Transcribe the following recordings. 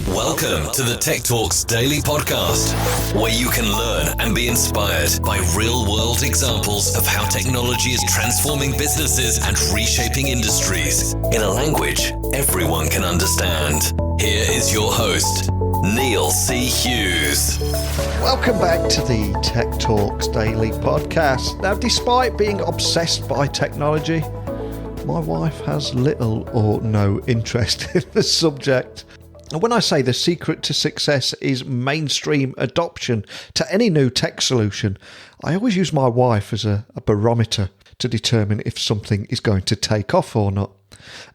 Welcome to the Tech Talks Daily Podcast, where you can learn and be inspired by real-world examples of how technology is transforming businesses and reshaping industries in a language everyone can understand. Here is your host, Neil C. Hughes. Welcome back to the Tech Talks Daily Podcast. Now, despite being obsessed by technology, my wife has little or no interest in the subject. And when I say the secret to success is mainstream adoption to any new tech solution, I always use my wife as a barometer to determine if something is going to take off or not.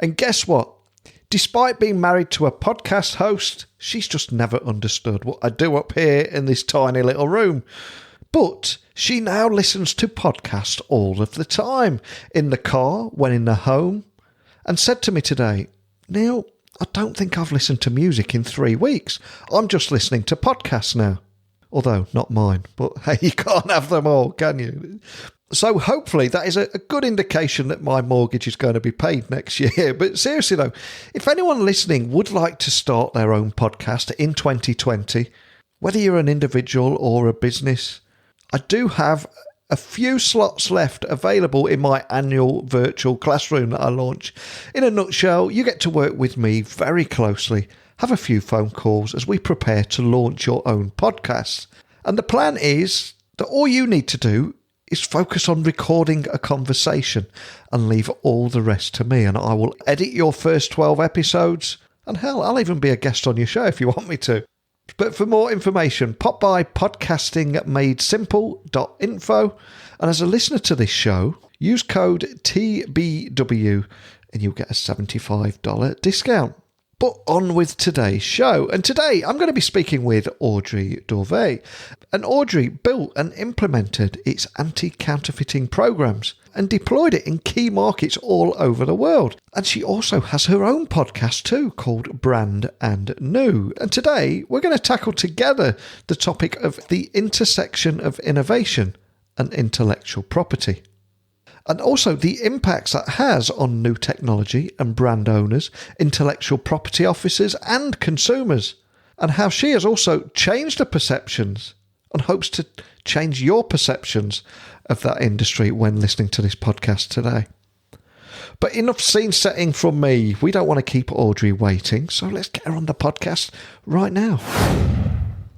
And guess what? Despite being married to a podcast host, she's just never understood what I do up here in this tiny little room. But she now listens to podcasts all of the time, in the car, when in the home, and said to me today, Neil, I don't think I've listened to music in 3 weeks. I'm just listening to podcasts now. Although, not mine. But hey, you can't have them all, can you? So hopefully that is a good indication that my mortgage is going to be paid next year. But seriously though, if anyone listening would like to start their own podcast in 2020, whether you're an individual or a business, I do have a few slots left available in my annual virtual classroom that I launch. In a nutshell, you get to work with me very closely, have a few phone calls as we prepare to launch your own podcast. And the plan is that all you need to do is focus on recording a conversation and leave all the rest to me. And I will edit your first 12 episodes. And hell, I'll even be a guest on your show if you want me to. But for more information, pop by podcastingmadesimple.info. And as a listener to this show, use code TBW and you'll get a $75 discount. But on with today's show. And today I'm going to be speaking with Audrey Dauvet. And Audrey built and implemented its anti-counterfeiting programs and deployed it in key markets all over the world. And she also has her own podcast too, called Brand and New. And today we're going to tackle together the topic of the intersection of innovation and intellectual property. And also the impacts that has on new technology and brand owners, intellectual property officers and consumers. And how she has also changed the perceptions and hopes to change your perceptions of that industry when listening to this podcast today. But enough scene setting from me. We don't want to keep Audrey waiting, so let's get her on the podcast right now.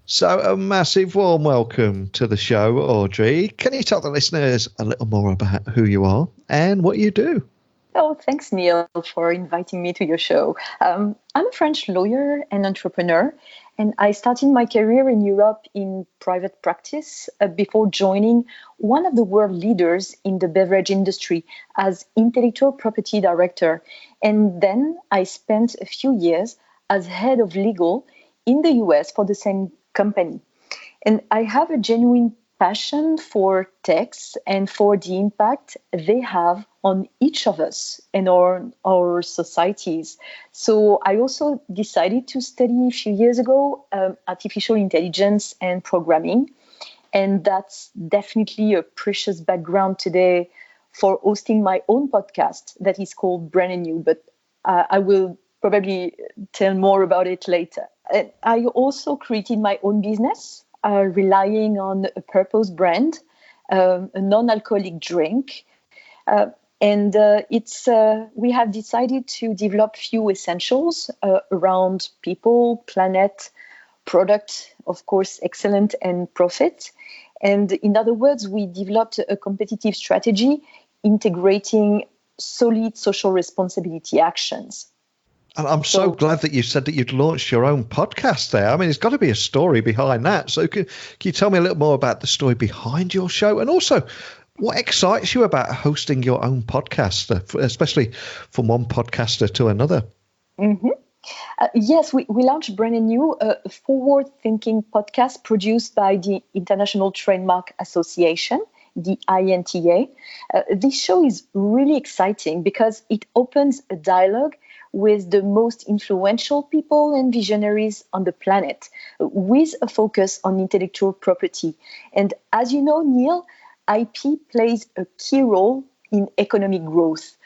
So a massive warm welcome to the show, Audrey. Can you tell the listeners a little more about who you are and what you do? Oh, thanks, Neil, for inviting me to your show. I'm a French lawyer and entrepreneur, and I started my career in Europe in private practice before joining one of the world leaders in the beverage industry as intellectual property director. And then I spent a few years as head of legal in the US for the same company. And I have a genuine passion for techs and for the impact they have on each of us and our societies. So I also decided to study a few years ago artificial intelligence and programming. And that's definitely a precious background today for hosting my own podcast that is called Brand New, but I will probably tell more about it later. And I also created my own business, relying on a purpose brand, a non-alcoholic drink. We have decided to develop few essentials around people, planet, product, of course, excellence and profit. And in other words, we developed a competitive strategy integrating solid social responsibility actions. And I'm so glad that you said that you'd launched your own podcast there. I mean, there's got to be a story behind that. So can you tell me a little more about the story behind your show? And also, what excites you about hosting your own podcast, especially from one podcaster to another? Mm-hmm. Yes, we launched Brand New, a forward-thinking podcast produced by the International Trademark Association, the INTA. This show is really exciting because it opens a dialogue with the most influential people and visionaries on the planet, with a focus on intellectual property. And as you know, Neil, IP plays a key role in economic growth.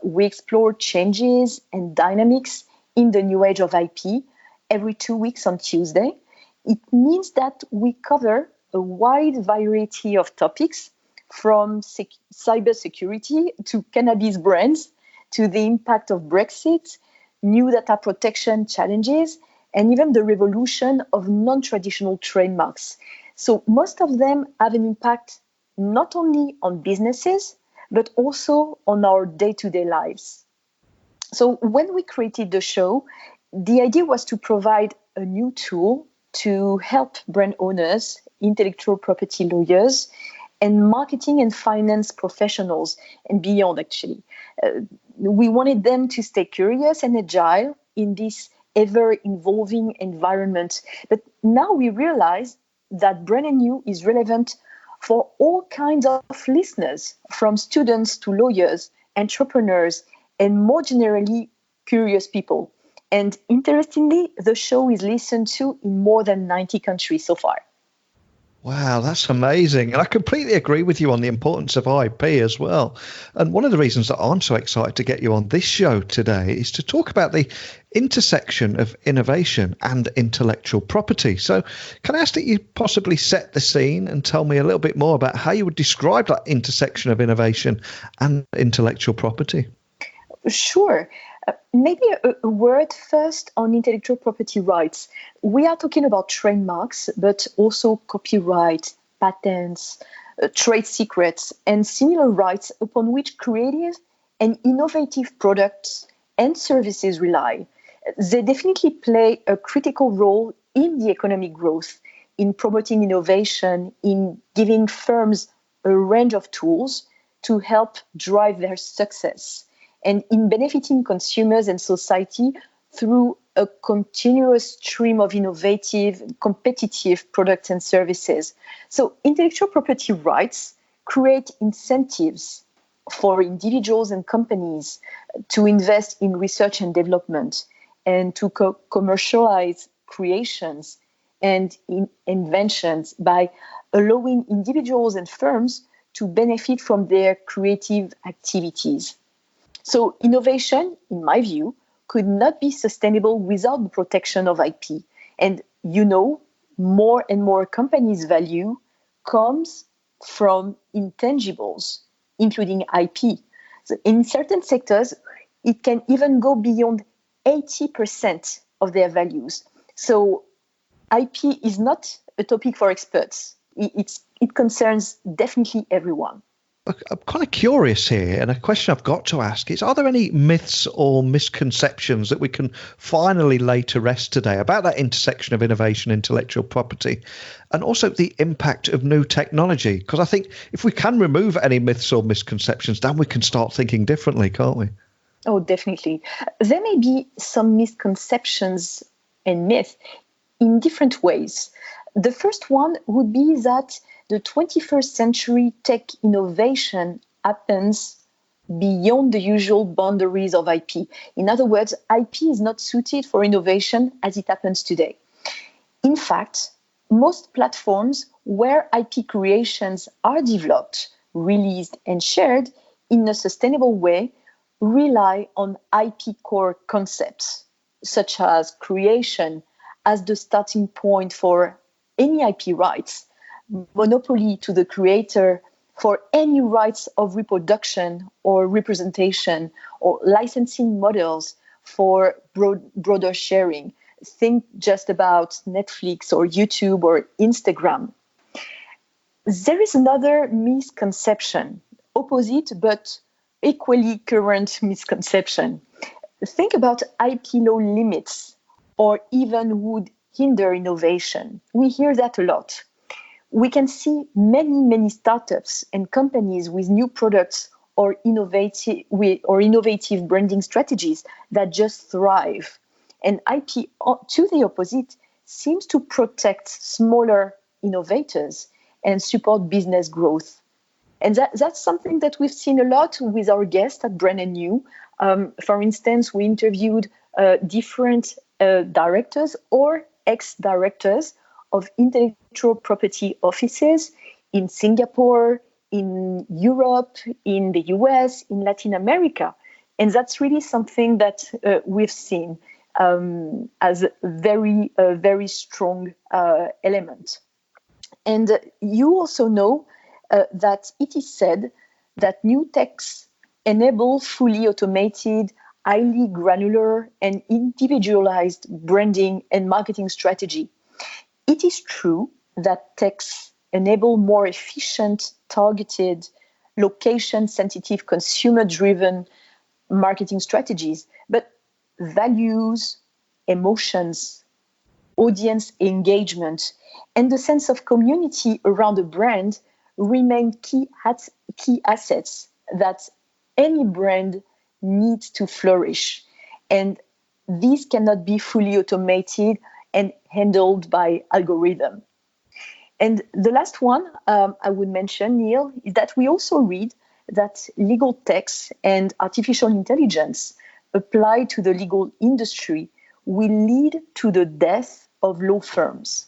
We explore changes and dynamics in the new age of IP every 2 weeks on Tuesday. It means that we cover a wide variety of topics, from cybersecurity to cannabis brands, to the impact of Brexit, new data protection challenges, and even the revolution of non-traditional trademarks. So most of them have an impact not only on businesses, but also on our day-to-day lives. So when we created the show, the idea was to provide a new tool to help brand owners, intellectual property lawyers, and marketing and finance professionals, and beyond, actually. We wanted them to stay curious and agile in this ever-evolving environment. But now we realize that Brand New is relevant for all kinds of listeners, from students to lawyers, entrepreneurs, and more generally, curious people. And interestingly, the show is listened to in more than 90 countries so far. Wow, that's amazing. And I completely agree with you on the importance of IP as well. And one of the reasons that I'm so excited to get you on this show today is to talk about the intersection of innovation and intellectual property. So can I ask that you possibly set the scene and tell me a little bit more about how you would describe that intersection of innovation and intellectual property? Sure. Maybe a word first on intellectual property rights. We are talking about trademarks, but also copyright, patents, trade secrets, and similar rights upon which creative and innovative products and services rely. They definitely play a critical role in the economic growth, in promoting innovation, in giving firms a range of tools to help drive their success, and in benefiting consumers and society through a continuous stream of innovative, competitive products and services. So intellectual property rights create incentives for individuals and companies to invest in research and development, and to commercialize creations and inventions by allowing individuals and firms to benefit from their creative activities. So innovation, in my view, could not be sustainable without the protection of IP. And more and more companies' value comes from intangibles, including IP. So in certain sectors, it can even go beyond 80% of their values. So IP is not a topic for experts. It concerns definitely everyone. I'm kind of curious here, and a question I've got to ask is, are there any myths or misconceptions that we can finally lay to rest today about that intersection of innovation, intellectual property, and also the impact of new technology? Because I think if we can remove any myths or misconceptions, then we can start thinking differently, can't we? Oh, definitely. There may be some misconceptions and myths in different ways. The first one would be that the 21st century tech innovation happens beyond the usual boundaries of IP. In other words, IP is not suited for innovation as it happens today. In fact, most platforms where IP creations are developed, released, and shared in a sustainable way rely on IP core concepts, such as creation as the starting point for any IP rights, monopoly to the creator for any rights of reproduction or representation, or licensing models for broader sharing. Think just about Netflix or YouTube or Instagram. There is another misconception, opposite but equally current misconception. Think about IP law limits or even would hinder innovation. We hear that a lot. We can see many startups and companies with new products or innovative branding strategies that just thrive. And IP, to the opposite, seems to protect smaller innovators and support business growth. And that's something that we've seen a lot with our guests at Brand New. For instance, we interviewed different directors or ex-directors of intellectual property offices in Singapore, in Europe, in the US, in Latin America. And that's really something that we've seen. as very strong element. And you also know that it is said that new techs enable fully automated, highly granular and individualized branding and marketing strategy. It is true that techs enable more efficient, targeted, location-sensitive, consumer-driven marketing strategies, but values, emotions, audience engagement, and the sense of community around a brand remain key assets that any brand needs to flourish. And these cannot be fully automated and handled by algorithm. And the last one I would mention, Neil, is that we also read that legal techs and artificial intelligence applied to the legal industry will lead to the death of law firms.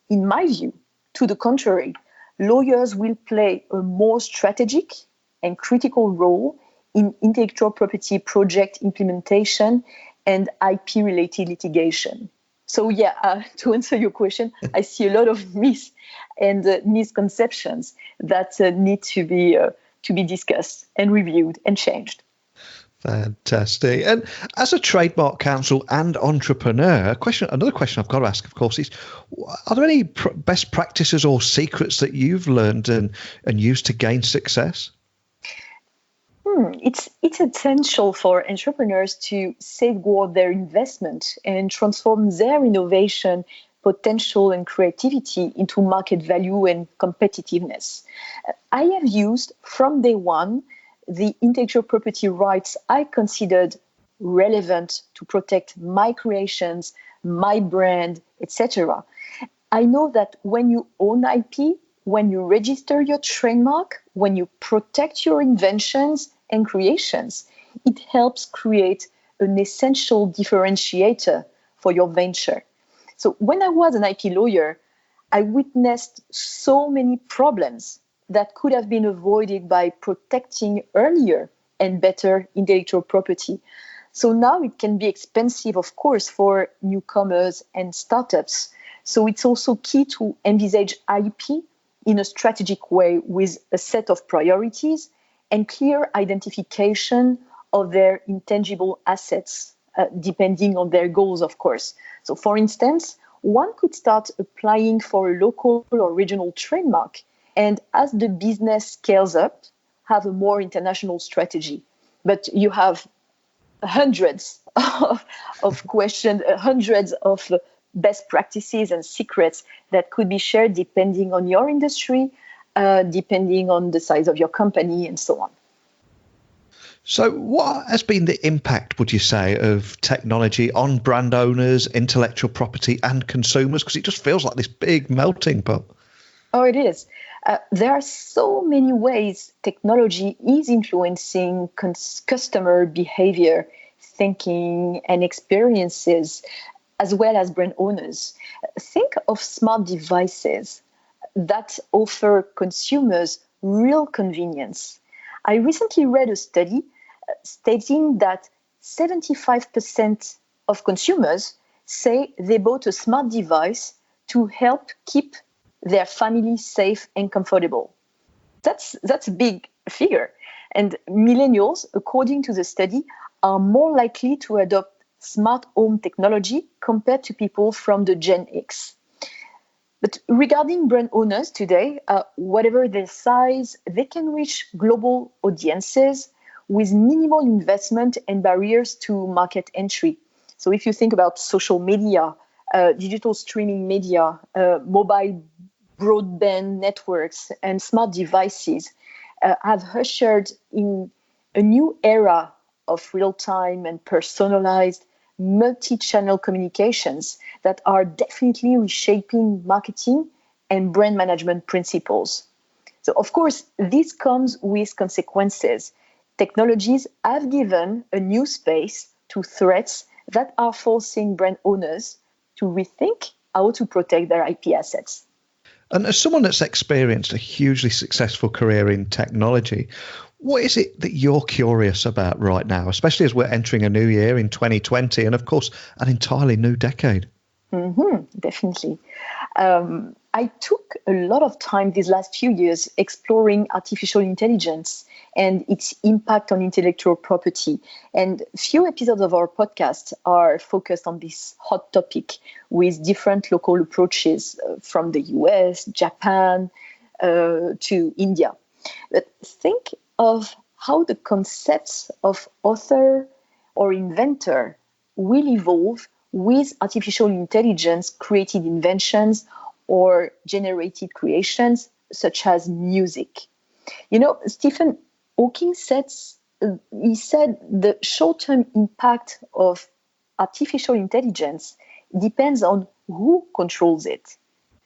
In my view, to the contrary, lawyers will play a more strategic and critical role in intellectual property project implementation and IP-related litigation. So to answer your question, I see a lot of misconceptions that need to be discussed and reviewed and changed. Fantastic. And as a trademark counsel and entrepreneur, another question I've got to ask, of course, is: are there any best practices or secrets that you've learned and used to gain success? It's essential for entrepreneurs to safeguard their investment and transform their innovation, potential, and creativity into market value and competitiveness. I have used from day one the intellectual property rights I considered relevant to protect my creations, my brand, etc. I know that when you own IP, when you register your trademark, when you protect your inventions and creations, it helps create an essential differentiator for your venture. So when I was an IP lawyer, I witnessed so many problems that could have been avoided by protecting earlier and better intellectual property. So now it can be expensive, of course, for newcomers and startups. So it's also key to envisage IP in a strategic way with a set of priorities and clear identification of their intangible assets, depending on their goals, of course. So for instance, one could start applying for a local or regional trademark, and as the business scales up, have a more international strategy. But you have hundreds of questions, hundreds of best practices and secrets that could be shared depending on your industry, depending on the size of your company, and so on. So what has been the impact, would you say, of technology on brand owners, intellectual property and consumers? Because it just feels like this big melting pot. Oh, it is. There are so many ways technology is influencing customer behavior, thinking, and experiences, as well as brand owners. Think of smart devices that offer consumers real convenience. I recently read a study stating that 75% of consumers say they bought a smart device to help keep their family safe and comfortable. That's a big figure. And millennials, according to the study, are more likely to adopt smart home technology compared to people from the Gen X. But regarding brand owners today, whatever their size, they can reach global audiences with minimal investment and barriers to market entry. So if you think about social media, digital streaming media, mobile broadband networks, and smart devices have ushered in a new era of real-time and personalized multi-channel communications that are definitely reshaping marketing and brand management principles. So, of course, this comes with consequences. Technologies have given a new space to threats that are forcing brand owners to rethink how to protect their IP assets. And as someone that's experienced a hugely successful career in technology, What is it that you're curious about right now, especially as we're entering a new year in 2020 and, of course, an entirely new decade? Definitely. I took a lot of time these last few years exploring artificial intelligence and its impact on intellectual property. And few episodes of our podcast are focused on this hot topic with different local approaches from the US, Japan, to India. But think of how the concepts of author or inventor will evolve with artificial intelligence created inventions or generated creations such as music. Stephen Hawking said the short-term impact of artificial intelligence depends on who controls it.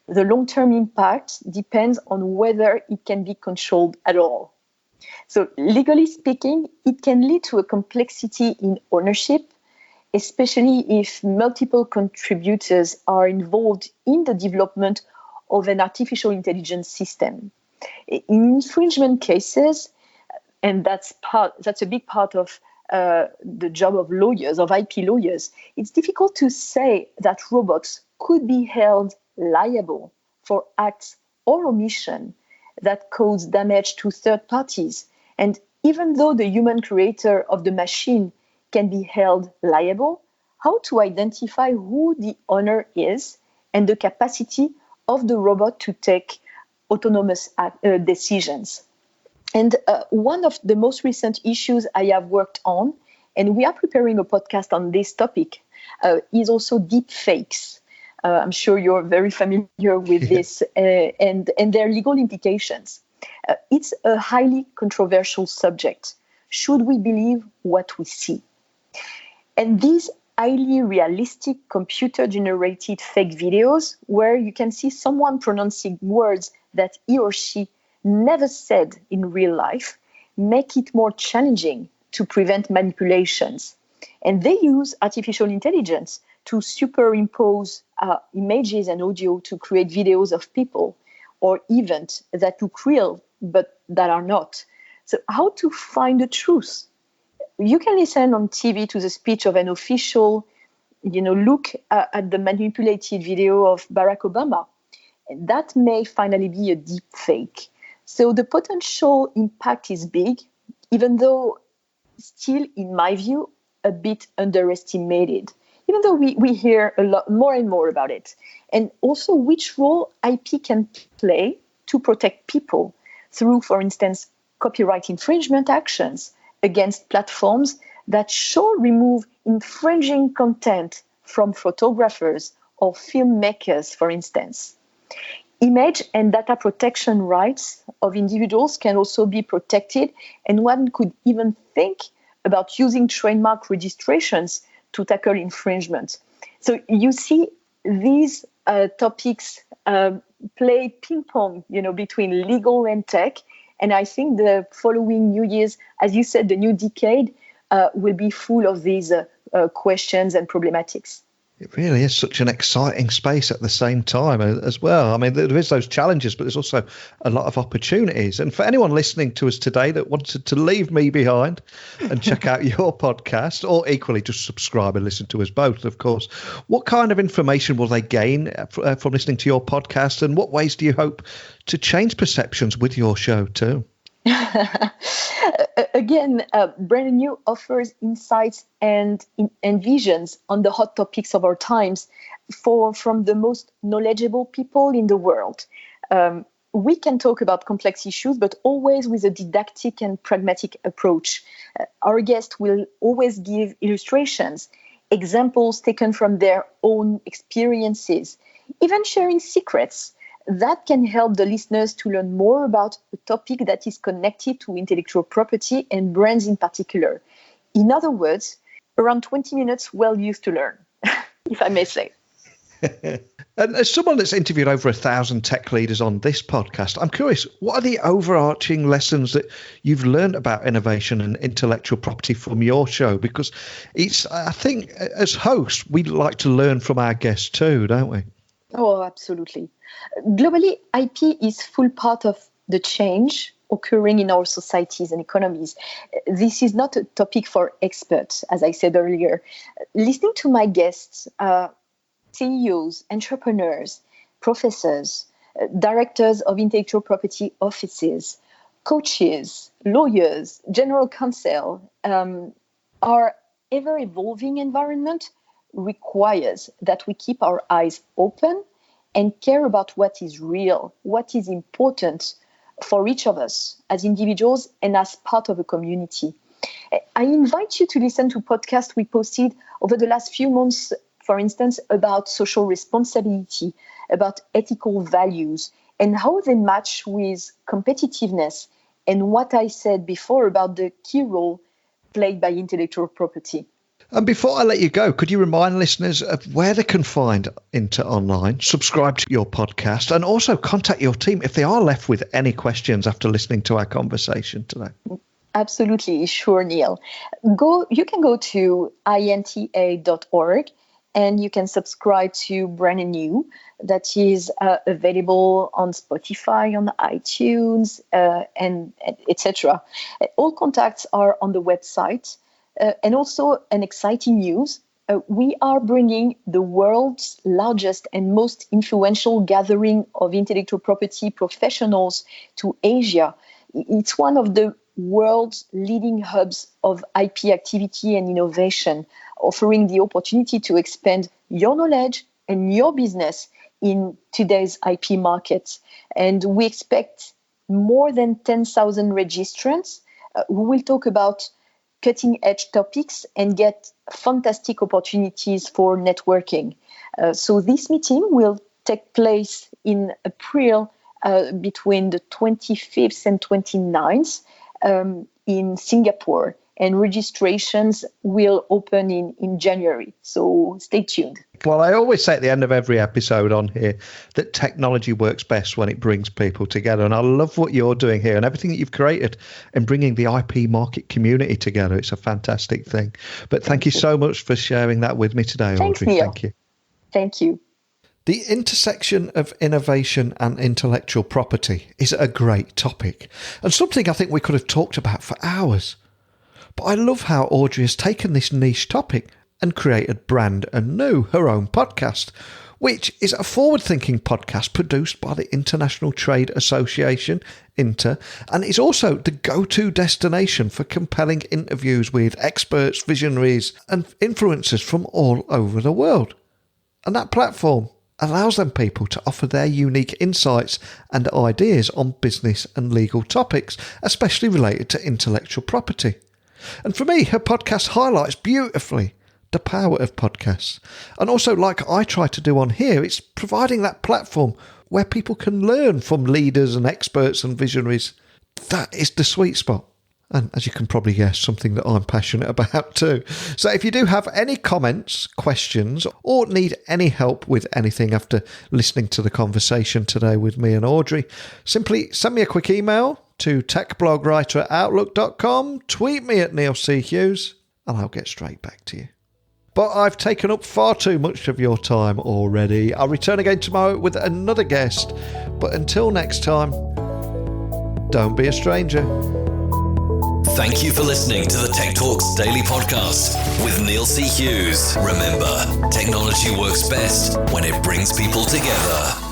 The long-term impact depends on whether it can be controlled at all. So legally speaking, it can lead to a complexity in ownership, especially if multiple contributors are involved in the development of an artificial intelligence system. In infringement cases, and that's a big part of the job of lawyers, of IP lawyers, it's difficult to say that robots could be held liable for acts or omission that cause damage to third parties. And even though the human creator of the machine can be held liable, how to identify who the owner is and the capacity of the robot to take autonomous decisions. And one of the most recent issues I have worked on, and we are preparing a podcast on this topic, is also deep fakes. I'm sure you're very familiar with this and their legal implications. It's a highly controversial subject. Should we believe what we see? And these highly realistic computer-generated fake videos where you can see someone pronouncing words that he or she never said in real life make it more challenging to prevent manipulations. And they use artificial intelligence to superimpose images and audio to create videos of people or events that look real but that are not. So how to find the truth? You can listen on TV to the speech of an official, look at the manipulated video of Barack Obama. That may finally be a deep fake. So the potential impact is big, even though still, in my view, a bit underestimated, even though we hear a lot more and more about it. And also which role IP can play to protect people through, for instance, copyright infringement actions against platforms that remove infringing content from photographers or filmmakers, for instance. Image and data protection rights of individuals can also be protected, and one could even think about using trademark registrations to tackle infringement. So you see these topics play ping pong, between legal and tech. And I think the following New Year's, as you said, the new decade will be full of these questions and problematics. It really is such an exciting space at the same time as well. I mean, there is those challenges, but there's also a lot of opportunities. And for anyone listening to us today that wanted to leave me behind and check out your podcast, or equally just subscribe and listen to us both, of course, what kind of information will they gain from listening to your podcast? And what ways do you hope to change perceptions with your show too? Again, Brand New offers insights and visions on the hot topics of our times from the most knowledgeable people in the world. We can talk about complex issues, but always with a didactic and pragmatic approach. Our guest will always give illustrations, examples taken from their own experiences, even sharing secrets that can help the listeners to learn more about a topic that is connected to intellectual property and brands in particular. In other words, around 20 minutes well used to learn, if I may say. And as someone that's interviewed over 1,000 tech leaders on this podcast, I'm curious, what are the overarching lessons that you've learned about innovation and intellectual property from your show? Because I think as hosts, we like to learn from our guests too, don't we? Oh, absolutely. Globally, IP is full part of the change occurring in our societies and economies. This is not a topic for experts, as I said earlier. Listening to my guests, CEOs, entrepreneurs, professors, directors of intellectual property offices, coaches, lawyers, general counsel, our ever-evolving environment requires that we keep our eyes open and care about what is real, what is important for each of us as individuals and as part of a community. I invite you to listen to podcasts we posted over the last few months, for instance, about social responsibility, about ethical values, and how they match with competitiveness, and what I said before about the key role played by intellectual property. And before I let you go, could you remind listeners of where they can find INTA online, subscribe to your podcast, and also contact your team if they are left with any questions after listening to our conversation today? Absolutely, sure, Neil. You can go to INTA.org and you can subscribe to Brand New, that is available on Spotify, on iTunes, and etc. All contacts are on the website. And also an exciting news, we are bringing the world's largest and most influential gathering of intellectual property professionals to Asia. It's one of the world's leading hubs of IP activity and innovation, offering the opportunity to expand your knowledge and your business in today's IP market. And we expect more than 10,000 registrants who will talk about cutting-edge topics and get fantastic opportunities for networking. So this meeting will take place in April between the 25th and 29th in Singapore, and registrations will open in January. So stay tuned. Well, I always say at the end of every episode on here that technology works best when it brings people together. And I love what you're doing here and everything that you've created in bringing the IP market community together. It's a fantastic thing. But thank you so much for sharing that with me today, Thanks, Audrey. Neil. Thank you. Thank you. The intersection of innovation and intellectual property is a great topic and something I think we could have talked about for hours. But I love how Audrey has taken this niche topic and created Brand New, her own podcast, which is a forward-thinking podcast produced by the International Trade Association, INTA, and is also the go-to destination for compelling interviews with experts, visionaries, and influencers from all over the world. And that platform allows them people to offer their unique insights and ideas on business and legal topics, especially related to intellectual property. And for me, her podcast highlights beautifully the power of podcasts. And also, like I try to do on here, it's providing that platform where people can learn from leaders and experts and visionaries. That is the sweet spot. And as you can probably guess, something that I'm passionate about too. So if you do have any comments, questions, or need any help with anything after listening to the conversation today with me and Audrey, simply send me a quick email to techblogwriter@outlook.com, tweet me at Neil C. Hughes, and I'll get straight back to you. But I've taken up far too much of your time already. I'll return again tomorrow with another guest. But until next time, don't be a stranger. Thank you for listening to the Tech Talks Daily Podcast with Neil C. Hughes. Remember, technology works best when it brings people together.